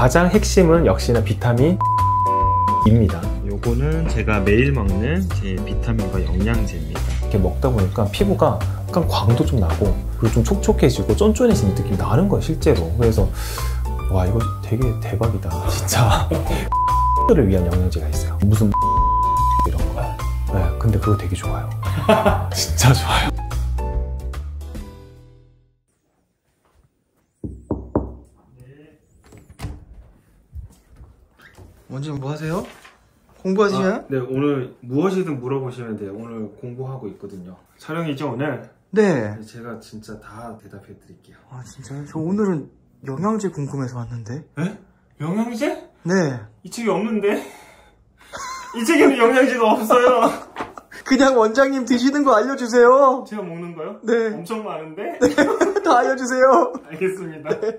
가장 핵심은 역시나 비타민입니다. 요거는 제가 매일 먹는 제 비타민과 영양제입니다. 이렇게 먹다 보니까 피부가 약간 광도 좀 나고 그리고 좀 촉촉해지고 쫀쫀해지는 느낌이 나는 거예요, 실제로. 그래서 와, 이거 되게 대박이다 진짜. 를 위한 영양제가 있어요. 무슨 이런 거. 네, 근데 그거 되게 좋아요. 진짜 좋아요. 원장님 뭐 하세요? 공부하시나요? 네, 오늘 무엇이든 물어보시면 돼요. 오늘 공부하고 있거든요. 촬영이죠, 오늘? 네. 제가 진짜 다 대답해 드릴게요. 아, 진짜요? 저 오늘은 영양제 궁금해서 왔는데. 에? 영양제? 네. 이 책이 없는데? 이 책에는 영양제가 없어요. 그냥 원장님 드시는 거 알려주세요. 제가 먹는 거요? 네. 엄청 많은데? 네. 다 알려주세요. 알겠습니다. 네.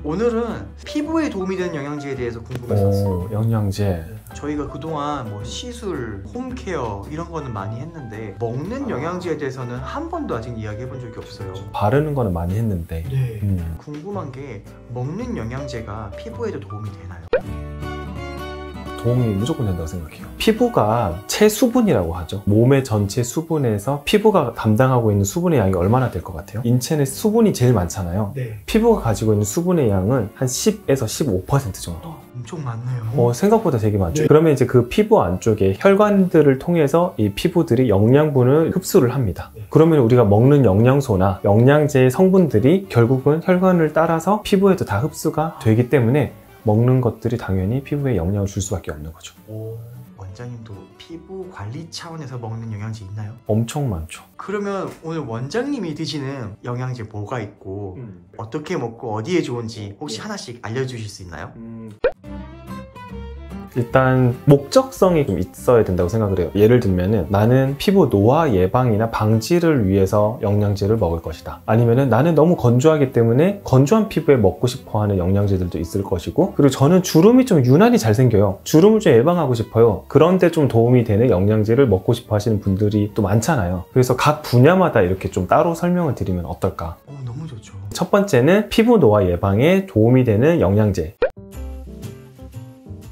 오늘은 피부에 도움이 되는 영양제에 대해서 궁금해서 왔어요. 영양제. 저희가 그동안 뭐 시술, 홈케어 이런 거는 많이 했는데 먹는 영양제에 대해서는 한 번도 아직 이야기해 본 적이 없어요. 바르는 거는 많이 했는데. 네. 궁금한 게 먹는 영양제가 피부에도 도움이 되나요? 도움이 무조건 된다고 생각해요. 피부가 체수분이라고 하죠. 몸의 전체 수분에서 피부가 담당하고 있는 수분의 양이 얼마나 될 것 같아요? 인체는 수분이 제일 많잖아요. 네. 피부가 가지고 있는 수분의 양은 한 10에서 15% 정도. 엄청 많네요. 생각보다 되게 많죠. 네. 그러면 이제 그 피부 안쪽에 혈관들을 통해서 이 피부들이 영양분을 흡수를 합니다. 네. 그러면 우리가 먹는 영양소나 영양제의 성분들이 결국은 혈관을 따라서 피부에도 다 흡수가 되기 때문에 먹는 것들이 당연히 피부에 영향을 줄 수밖에 없는 거죠. 원장님도 피부 관리 차원에서 먹는 영양제 있나요? 엄청 많죠. 그러면 오늘 원장님이 드시는 영양제 뭐가 있고 어떻게 먹고 어디에 좋은지 혹시 하나씩 알려주실 수 있나요? 일단 목적성이 좀 있어야 된다고 생각을 해요. 예를 들면은 나는 피부 노화 예방이나 방지를 위해서 영양제를 먹을 것이다. 아니면은 나는 너무 건조하기 때문에 건조한 피부에 먹고 싶어 하는 영양제들도 있을 것이고, 그리고 저는 주름이 좀 유난히 잘 생겨요. 주름을 좀 예방하고 싶어요. 그런데 좀 도움이 되는 영양제를 먹고 싶어 하시는 분들이 또 많잖아요. 그래서 각 분야마다 이렇게 좀 따로 설명을 드리면 어떨까? 너무 좋죠. 첫 번째는 피부 노화 예방에 도움이 되는 영양제.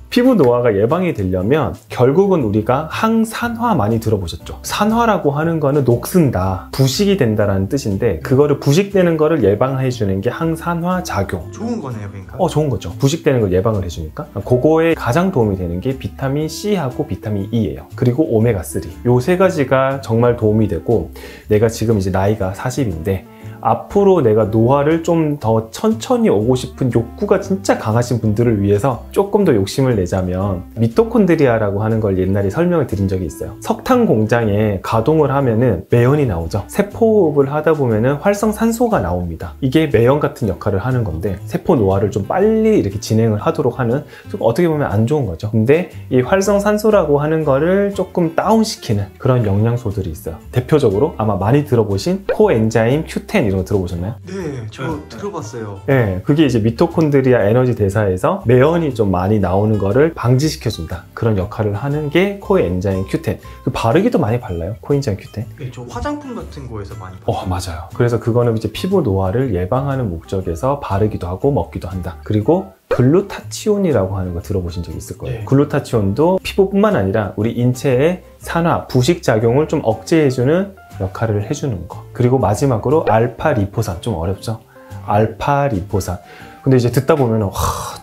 피부 노화가 예방이 되려면 결국은 우리가 항산화 많이 들어보셨죠? 산화라고 하는 거는 녹슨다, 부식이 된다라는 뜻인데, 그거를 부식되는 거를 예방해 주는 게 항산화 작용. 좋은 거네요, 그러니까. 좋은 거죠. 부식되는 걸 예방을 해주니까. 그거에 가장 도움이 되는 게 비타민 C하고 비타민 E예요. 그리고 오메가3. 요 세 가지가 정말 도움이 되고, 내가 지금 이제 나이가 40인데 앞으로 내가 노화를 좀 더 천천히 오고 싶은 욕구가 진짜 강하신 분들을 위해서 조금 더 욕심을 내자면 미토콘드리아라고 하는 걸 옛날에 설명을 드린 적이 있어요. 석탄 공장에 가동을 하면은 매연이 나오죠. 세포호흡을 하다 보면은 활성산소가 나옵니다. 이게 매연 같은 역할을 하는 건데 세포 노화를 좀 빨리 이렇게 진행을 하도록 하는, 좀 어떻게 보면 안 좋은 거죠. 근데 이 활성산소라고 하는 거를 조금 다운시키는 그런 영양소들이 있어요. 대표적으로 아마 많이 들어보신 코엔자임 Q10 이런 거 들어보셨나요? 네, 저 들어봤어요. 네, 그게 이제 미토콘드리아 에너지 대사에서 매연이 좀 많이 나오는 거를 방지시켜준다. 그런 역할을 하는 게 코엔자임 Q10. 바르기도 많이 발라요, 코엔자임 Q10. 네, 저 화장품 같은 거에서 많이 맞아요. 그래서 그거는 이제 피부 노화를 예방하는 목적에서 바르기도 하고 먹기도 한다. 그리고 글루타치온이라고 하는 거 들어보신 적 있을 거예요. 네. 글루타치온도 피부뿐만 아니라 우리 인체의 산화, 부식 작용을 좀 억제해주는 역할을 해주는 거. 그리고 마지막으로 알파리포산. 좀 어렵죠? 알파리포산. 근데 이제 듣다 보면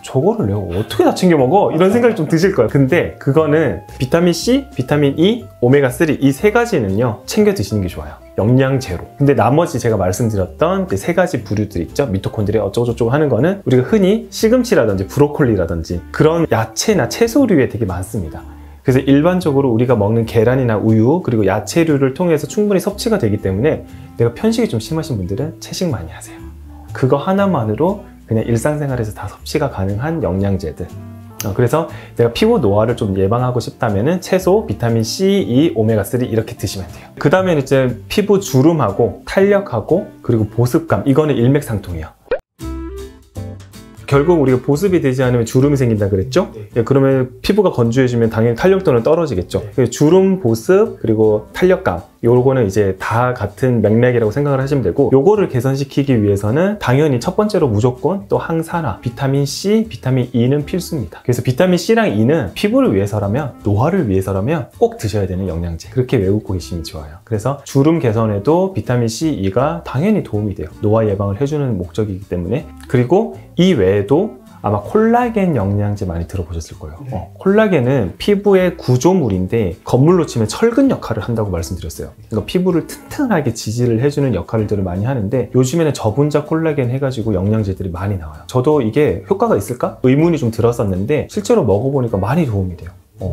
저거를 내가 어떻게 다 챙겨 먹어? 이런 생각이 좀 드실 거예요. 근데 그거는 비타민 C, 비타민 E, 오메가3 이 세 가지는요 챙겨 드시는 게 좋아요. 영양제로. 근데 나머지 제가 말씀드렸던 세 가지 부류들 있죠? 미토콘드리아 어쩌고저쩌고 하는 거는 우리가 흔히 시금치라든지 브로콜리라든지 그런 야채나 채소류에 되게 많습니다. 그래서 일반적으로 우리가 먹는 계란이나 우유 그리고 야채류를 통해서 충분히 섭취가 되기 때문에 내가 편식이 좀 심하신 분들은 채식 많이 하세요. 그거 하나만으로 그냥 일상생활에서 다 섭취가 가능한 영양제들. 그래서 내가 피부 노화를 좀 예방하고 싶다면은 채소, 비타민 C, E, 오메가3 이렇게 드시면 돼요. 그 다음에 이제 피부 주름하고 탄력하고 그리고 보습감, 이거는 일맥상통이에요. 결국 우리가 보습이 되지 않으면 주름이 생긴다 그랬죠? 네. 그러면 피부가 건조해지면 당연히 탄력도는 떨어지겠죠. 네. 주름, 보습, 그리고 탄력감 요거는 이제 다 같은 맥락이라고 생각을 하시면 되고, 요거를 개선시키기 위해서는 당연히 첫 번째로 무조건 또 항산화, 비타민 C, 비타민 E는 필수입니다. 그래서 비타민 C랑 E는 피부를 위해서라면, 노화를 위해서라면 꼭 드셔야 되는 영양제, 그렇게 외우고 계시면 좋아요. 그래서 주름 개선에도 비타민 C, E가 당연히 도움이 돼요. 노화 예방을 해주는 목적이기 때문에. 그리고 이 외에도 아마 콜라겐 영양제 많이 들어보셨을 거예요. 콜라겐은 피부의 구조물인데 건물로 치면 철근 역할을 한다고 말씀드렸어요. 그러니까 피부를 튼튼하게 지지를 해주는 역할들을 많이 하는데, 요즘에는 저분자 콜라겐 해가지고 영양제들이 많이 나와요. 저도 이게 효과가 있을까? 의문이 좀 들었었는데 실제로 먹어보니까 많이 도움이 돼요.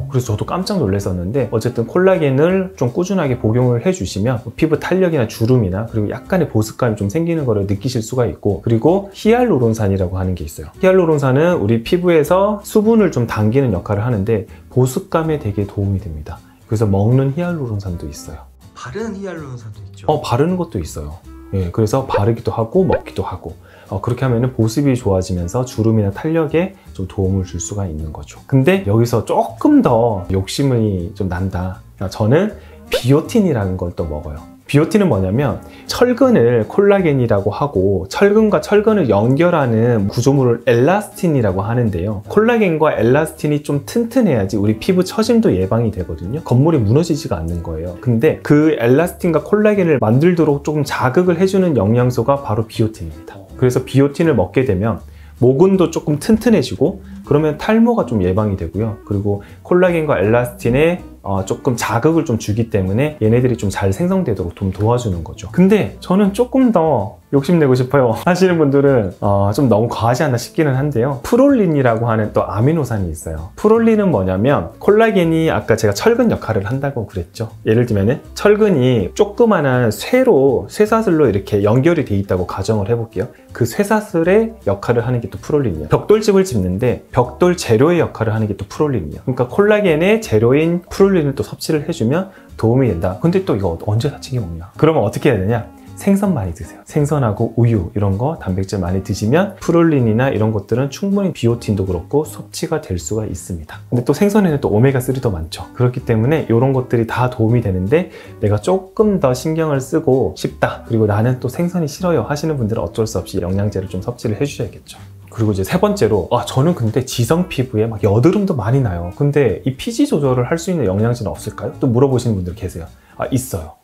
그래서 저도 깜짝 놀랐었는데, 어쨌든 콜라겐을 좀 꾸준하게 복용을 해주시면 피부 탄력이나 주름이나 그리고 약간의 보습감이 좀 생기는 거를 느끼실 수가 있고, 그리고 히알루론산이라고 하는 게 있어요. 히알루론산은 우리 피부에서 수분을 좀 당기는 역할을 하는데 보습감에 되게 도움이 됩니다. 그래서 먹는 히알루론산도 있어요. 바르는 히알루론산도 있죠? 바르는 것도 있어요. 예, 그래서 바르기도 하고 먹기도 하고, 그렇게 하면 보습이 좋아지면서 주름이나 탄력에 좀 도움을 줄 수가 있는 거죠. 근데 여기서 조금 더 욕심이 좀 난다. 저는 비오틴이라는 걸 또 먹어요. 비오틴은 뭐냐면 철근을 콜라겐이라고 하고, 철근과 철근을 연결하는 구조물을 엘라스틴이라고 하는데요. 콜라겐과 엘라스틴이 좀 튼튼해야지 우리 피부 처짐도 예방이 되거든요. 건물이 무너지지가 않는 거예요. 근데 그 엘라스틴과 콜라겐을 만들도록 조금 자극을 해주는 영양소가 바로 비오틴입니다. 그래서 비오틴을 먹게 되면 모근도 조금 튼튼해지고, 그러면 탈모가 좀 예방이 되고요. 그리고 콜라겐과 엘라스틴에 조금 자극을 좀 주기 때문에 얘네들이 좀 잘 생성되도록 좀 도와주는 거죠. 근데 저는 조금 더 욕심내고 싶어요 하시는 분들은 좀 너무 과하지 않나 싶기는 한데요. 프롤린이라고 하는 또 아미노산이 있어요. 프롤린은 뭐냐면, 콜라겐이 아까 제가 철근 역할을 한다고 그랬죠. 예를 들면 철근이 조그만한 쇠사슬로 이렇게 연결이 돼 있다고 가정을 해볼게요. 그 쇠사슬의 역할을 하는 게 또 프롤린이에요. 벽돌집을 짓는데 벽돌 재료의 역할을 하는 게 또 프롤린이에요. 그러니까 콜라겐의 재료인 프롤린을 또 섭취를 해주면 도움이 된다. 근데 또 이거 언제 다 챙겨 먹냐? 그러면 어떻게 해야 되냐? 생선 많이 드세요. 생선하고 우유 이런 거 단백질 많이 드시면 프롤린이나 이런 것들은 충분히 비오틴도 그렇고 섭취가 될 수가 있습니다. 근데 또 생선에는 또 오메가3도 많죠. 그렇기 때문에 이런 것들이 다 도움이 되는데, 내가 조금 더 신경을 쓰고 싶다, 그리고 나는 또 생선이 싫어요 하시는 분들은 어쩔 수 없이 영양제를 좀 섭취를 해주셔야겠죠. 그리고 이제 세 번째로, 저는 근데 지성 피부에 막 여드름도 많이 나요. 근데 이 피지 조절을 할 수 있는 영양제는 없을까요? 또 물어보시는 분들 계세요. 있어요.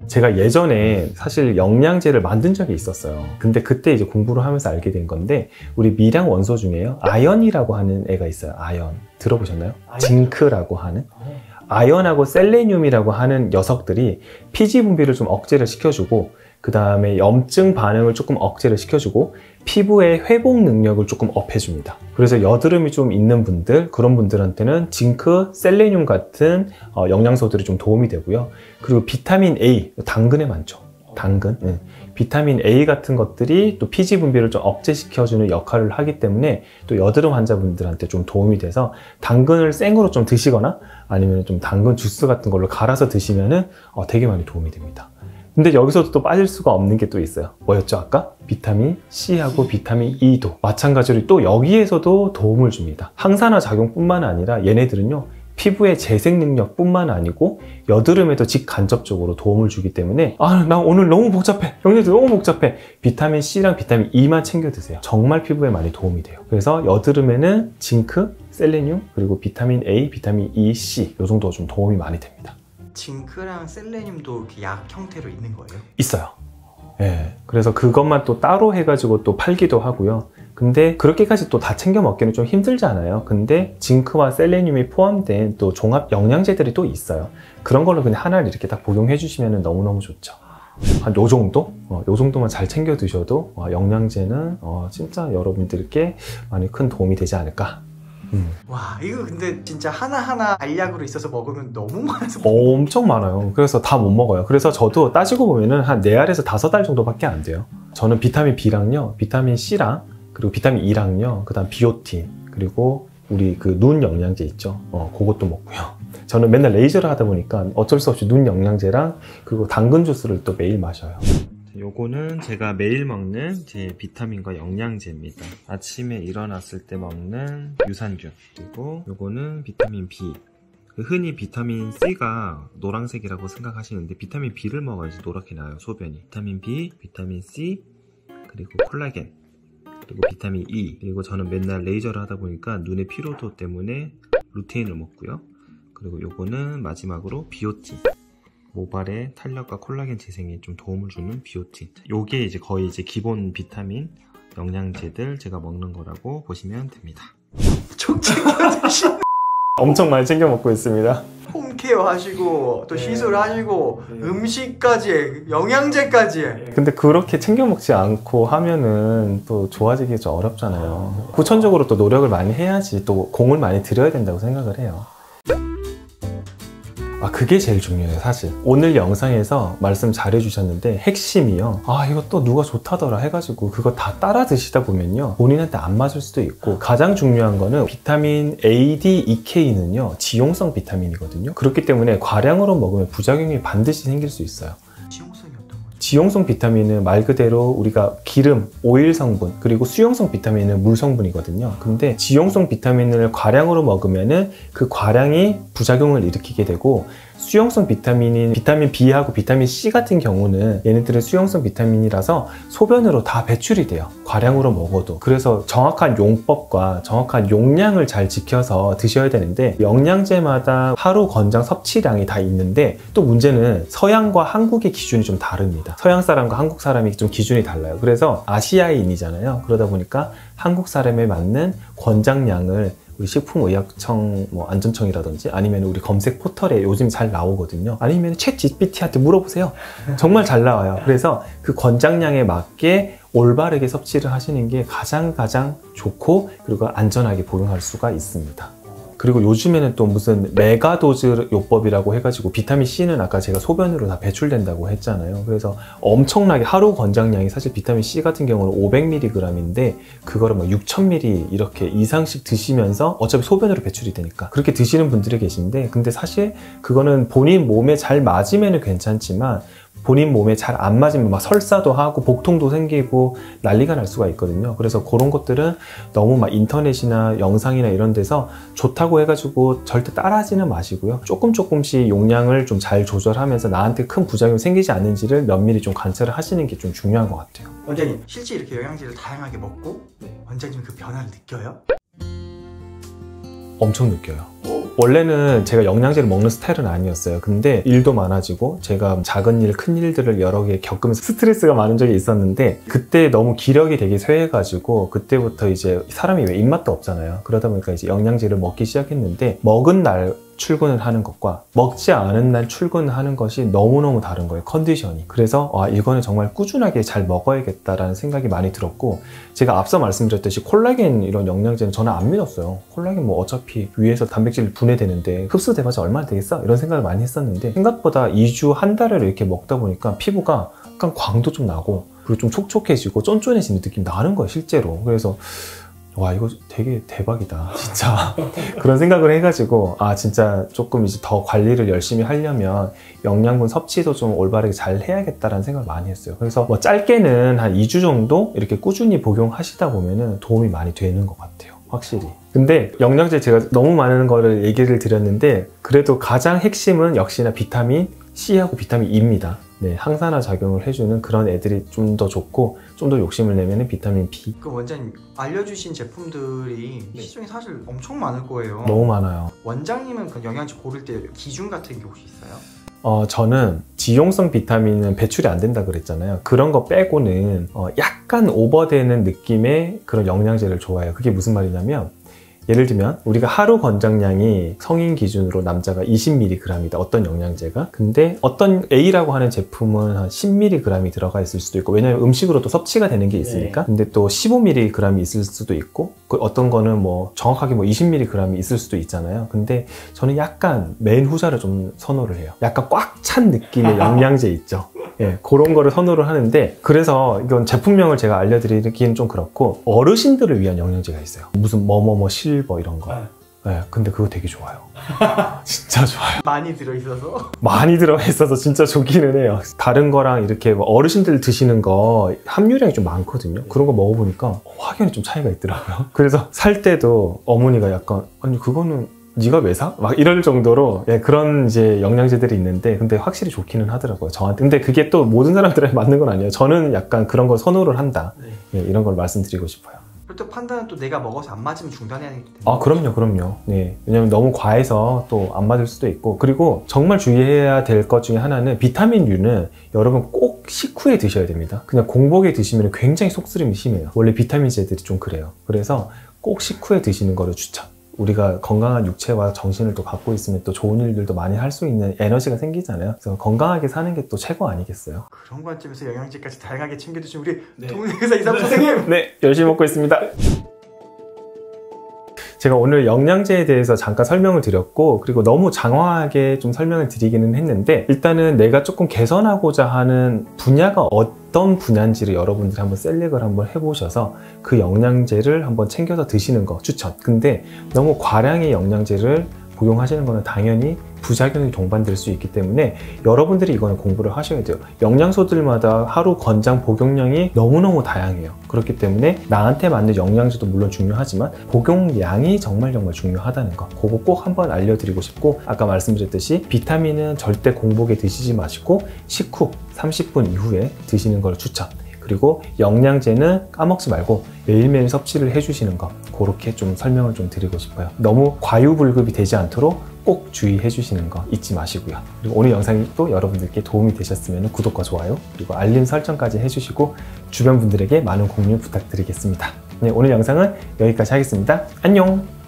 제가 예전에 사실 영양제를 만든 적이 있었어요. 근데 그때 이제 공부를 하면서 알게 된 건데, 우리 미량 원소 중에요, 아연이라고 하는 애가 있어요. 아연. 들어보셨나요? 징크라고 하는. 아연하고 셀레늄이라고 하는 녀석들이 피지 분비를 좀 억제를 시켜주고, 그 다음에 염증 반응을 조금 억제를 시켜주고, 피부의 회복 능력을 조금 업해줍니다. 그래서 여드름이 좀 있는 분들, 그런 분들한테는 징크, 셀레늄 같은 영양소들이 좀 도움이 되고요. 그리고 비타민 A, 당근에 많죠. 당근. 네. 비타민 A 같은 것들이 또 피지 분비를 좀 억제시켜주는 역할을 하기 때문에 또 여드름 환자분들한테 좀 도움이 돼서, 당근을 생으로 좀 드시거나 아니면 좀 당근 주스 같은 걸로 갈아서 드시면은 되게 많이 도움이 됩니다. 근데 여기서도 또 빠질 수가 없는 게 또 있어요. 뭐였죠 아까? 비타민 C하고 비타민 E도 마찬가지로 또 여기에서도 도움을 줍니다. 항산화 작용뿐만 아니라 얘네들은요, 피부의 재생 능력뿐만 아니고 여드름에도 직간접적으로 도움을 주기 때문에, 나 오늘 너무 복잡해, 영양제 너무 복잡해, 비타민 C랑 비타민 E만 챙겨 드세요. 정말 피부에 많이 도움이 돼요. 그래서 여드름에는 징크, 셀레늄, 그리고 비타민 A, 비타민 E, C 이 정도가 좀 도움이 많이 됩니다. 징크랑 셀레늄도 이렇게 약 형태로 있는 거예요? 있어요. 네, 그래서 그것만 또 따로 해가지고 또 팔기도 하고요. 근데 그렇게까지 또 다 챙겨 먹기는 좀 힘들잖아요. 근데 징크와 셀레늄이 포함된 또 종합 영양제들이 또 있어요. 그런 걸로 그냥 하나를 이렇게 딱 복용해 주시면 너무너무 좋죠. 한 요 정도? 요 정도만 잘 챙겨 드셔도 영양제는 진짜 여러분들께 많이 큰 도움이 되지 않을까. 와, 이거 근데 진짜 하나하나 알약으로 있어서 먹으면 너무 많아서 엄청 많아요. 그래서 다 못 먹어요. 그래서 저도 따지고 보면은 한 4알에서 5알 정도밖에 안 돼요. 저는 비타민 B랑요, 비타민 C랑, 그리고 비타민 E랑요, 그 다음 비오틴, 그리고 우리 그 눈 영양제 있죠. 그것도 먹고요. 저는 맨날 레이저를 하다 보니까 어쩔 수 없이 눈 영양제랑 그리고 당근 주스를 또 매일 마셔요. 요거는 제가 매일 먹는 제 비타민과 영양제입니다. 아침에 일어났을 때 먹는 유산균. 그리고 요거는 비타민 B. 흔히 비타민 C가 노란색이라고 생각하시는데 비타민 B를 먹어야지 노랗게 나와요, 소변이. 비타민 B, 비타민 C, 그리고 콜라겐, 그리고 비타민 E, 그리고 저는 맨날 레이저를 하다 보니까 눈의 피로도 때문에 루테인을 먹고요. 그리고 요거는 마지막으로 비오틴, 모발의 탄력과 콜라겐 재생에 좀 도움을 주는 비오틴. 요게 이제 거의 이제 기본 비타민 영양제들 제가 먹는 거라고 보시면 됩니다. 총 챙겨 드시는 엄청 많이 챙겨 먹고 있습니다. 홈케어 하시고 또 시술 하시고 음식까지 영양제까지. 근데 그렇게 챙겨 먹지 않고 하면은 또 좋아지기 좀 어렵잖아요. 후천적으로 또 노력을 많이 해야지 또 공을 많이 들여야 된다고 생각을 해요. 그게 제일 중요해요, 사실. 오늘 영상에서 말씀 잘 해주셨는데 핵심이요, 이거 또 누가 좋다더라 해가지고 그거 다 따라 드시다 보면요 본인한테 안 맞을 수도 있고, 가장 중요한 거는 비타민 A, D, E, K는요 지용성 비타민이거든요. 그렇기 때문에 과량으로 먹으면 부작용이 반드시 생길 수 있어요. 지용성이 어떤 거죠? 지용성 비타민은 말 그대로 우리가 기름, 오일 성분, 그리고 수용성 비타민은 물 성분이거든요. 근데 지용성 비타민을 과량으로 먹으면은 그 과량이 부작용을 일으키게 되고, 수용성 비타민인 비타민 B하고 비타민 C 같은 경우는 얘네들은 수용성 비타민이라서 소변으로 다 배출이 돼요, 과량으로 먹어도. 그래서 정확한 용법과 정확한 용량을 잘 지켜서 드셔야 되는데, 영양제마다 하루 권장 섭취량이 다 있는데, 또 문제는 서양과 한국의 기준이 좀 다릅니다. 서양 사람과 한국 사람이 좀 기준이 달라요. 그래서 아시아인이잖아요. 그러다 보니까 한국 사람에 맞는 권장량을 우리 식품의약청 안전청이라든지 아니면 우리 검색 포털에 요즘 잘 나오거든요. 아니면 챗 GPT한테 물어보세요. 정말 잘 나와요. 그래서 그 권장량에 맞게 올바르게 섭취를 하시는 게 가장 좋고, 그리고 안전하게 복용할 수가 있습니다. 그리고 요즘에는 또 무슨 메가도즈 요법이라고 해가지고 비타민 C는 아까 제가 소변으로 다 배출된다고 했잖아요. 그래서 엄청나게 하루 권장량이, 사실 비타민 C 같은 경우는 500mg인데 그거를 6000mg 이렇게 이상씩 드시면서 어차피 소변으로 배출이 되니까 그렇게 드시는 분들이 계신데, 근데 사실 그거는 본인 몸에 잘 맞으면 괜찮지만 본인 몸에 잘 안 맞으면 막 설사도 하고 복통도 생기고 난리가 날 수가 있거든요. 그래서 그런 것들은 너무 막 인터넷이나 영상이나 이런 데서 좋다고 해가지고 절대 따라하지는 마시고요. 조금씩 용량을 좀 잘 조절하면서 나한테 큰 부작용이 생기지 않는지를 면밀히 좀 관찰을 하시는 게 좀 중요한 것 같아요. 원장님, 실제 이렇게 영양제를 다양하게 먹고 원장님 그 변화를 느껴요? 엄청 느껴요. 원래는 제가 영양제를 먹는 스타일은 아니었어요. 근데 일도 많아지고 제가 작은 일, 큰 일들을 여러 개 겪으면서 스트레스가 많은 적이 있었는데, 그때 너무 기력이 되게 쇠해가지고 그때부터 이제 사람이 왜 입맛도 없잖아요. 그러다 보니까 이제 영양제를 먹기 시작했는데, 먹은 날 출근을 하는 것과 먹지 않은 날 출근하는 것이 너무너무 다른 거예요, 컨디션이. 그래서 이거는 정말 꾸준하게 잘 먹어야겠다라는 생각이 많이 들었고, 제가 앞서 말씀드렸듯이 콜라겐 이런 영양제는 저는 안 믿었어요. 콜라겐 어차피 위에서 단백질 분해되는데 흡수돼봐야 얼마나 되겠어? 이런 생각을 많이 했었는데, 생각보다 2주, 한 달을 이렇게 먹다 보니까 피부가 약간 광도 좀 나고, 그리고 좀 촉촉해지고 쫀쫀해지는 느낌이 나는 거예요, 실제로. 그래서 와, 이거 되게 대박이다, 진짜. 그런 생각을 해가지고, 진짜 조금 이제 더 관리를 열심히 하려면 영양분 섭취도 좀 올바르게 잘 해야겠다라는 생각을 많이 했어요. 그래서 짧게는 한 2주 정도 이렇게 꾸준히 복용하시다 보면은 도움이 많이 되는 것 같아요, 확실히. 근데 영양제 제가 너무 많은 거를 얘기를 드렸는데, 그래도 가장 핵심은 역시나 비타민 C하고 비타민 E입니다. 네, 항산화 작용을 해주는 그런 애들이 좀 더 좋고, 좀 더 욕심을 내면 비타민 B. 그 원장님 알려주신 제품들이 시중에 사실 엄청 많을 거예요. 너무 많아요. 원장님은 그 영양제 고를 때 기준 같은 게 혹시 있어요? 저는 지용성 비타민은 배출이 안 된다 그랬잖아요. 그런 거 빼고는 약간 오버되는 느낌의 그런 영양제를 좋아해요. 그게 무슨 말이냐면, 예를 들면 우리가 하루 권장량이 성인 기준으로 남자가 20mg이다, 어떤 영양제가. 근데 어떤 A라고 하는 제품은 한 10mg이 들어가 있을 수도 있고, 왜냐면 음식으로 또 섭취가 되는 게 있으니까. 근데 또 15mg이 있을 수도 있고, 어떤 거는 정확하게 20mg이 있을 수도 있잖아요. 근데 저는 약간 맨 후자를 좀 선호를 해요. 약간 꽉 찬 느낌의 영양제 있죠. 예, 그런 거를 선호를 하는데, 그래서 이건 제품명을 제가 알려드리기는 좀 그렇고, 어르신들을 위한 영양제가 있어요. 무슨 실버 이런 거. 네, 근데 그거 되게 좋아요. 진짜 좋아요. 많이 들어있어서? 많이 들어있어서 진짜 좋기는 해요. 다른 거랑 이렇게 어르신들 드시는 거 함유량이 좀 많거든요. 그런 거 먹어보니까 확연히 좀 차이가 있더라고요. 그래서 살 때도 어머니가 약간, 아니 그거는 네가 왜 사? 막 이럴 정도로 예, 그런 이제 영양제들이 있는데 근데 확실히 좋기는 하더라고요 저한테. 근데 그게 또 모든 사람들한테 맞는 건 아니에요. 저는 약간 그런 걸 선호를 한다. 예, 이런 걸 말씀드리고 싶어요. 또 판단은 또 내가 먹어서 안 맞으면 중단해야 되기 때문에. 아, 그럼요. 네. 왜냐면 너무 과해서 또 안 맞을 수도 있고. 그리고 정말 주의해야 될 것 중에 하나는 비타민류는 여러분 꼭 식후에 드셔야 됩니다. 그냥 공복에 드시면 굉장히 속쓰림이 심해요. 원래 비타민제들이 좀 그래요. 그래서 꼭 식후에 드시는 거를 추천. 우리가 건강한 육체와 정신을 또 갖고 있으면 또 좋은 일들도 많이 할 수 있는 에너지가 생기잖아요. 그래서 건강하게 사는 게 또 최고 아니겠어요? 그런 관점에서 영양제까지 다양하게 챙겨주신 우리 동네의사 이사부 선생님! 네, 열심히 먹고 있습니다. 제가 오늘 영양제에 대해서 잠깐 설명을 드렸고 그리고 너무 장황하게 좀 설명을 드리기는 했는데 일단은 내가 조금 개선하고자 하는 분야가 어떤 분야인지를 여러분들이 한번 셀렉을 한번 해보셔서 그 영양제를 한번 챙겨서 드시는 거 추천. 근데 너무 과량의 영양제를 복용하시는 거는 당연히 부작용이 동반될 수 있기 때문에 여러분들이 이거는 공부를 하셔야 돼요. 영양소들마다 하루 권장 복용량이 너무너무 다양해요. 그렇기 때문에 나한테 맞는 영양제도 물론 중요하지만 복용량이 정말 중요하다는 거, 그거 꼭 한번 알려드리고 싶고, 아까 말씀드렸듯이 비타민은 절대 공복에 드시지 마시고 식후 30분 이후에 드시는 걸 추천. 그리고 영양제는 까먹지 말고 매일매일 섭취를 해주시는 거, 그렇게 좀 설명을 좀 드리고 싶어요. 너무 과유불급이 되지 않도록 꼭 주의해 주시는 거 잊지 마시고요. 그리고 오늘 영상이 또 여러분들께 도움이 되셨으면 구독과 좋아요 그리고 알림 설정까지 해주시고 주변 분들에게 많은 공유 부탁드리겠습니다. 네, 오늘 영상은 여기까지 하겠습니다. 안녕!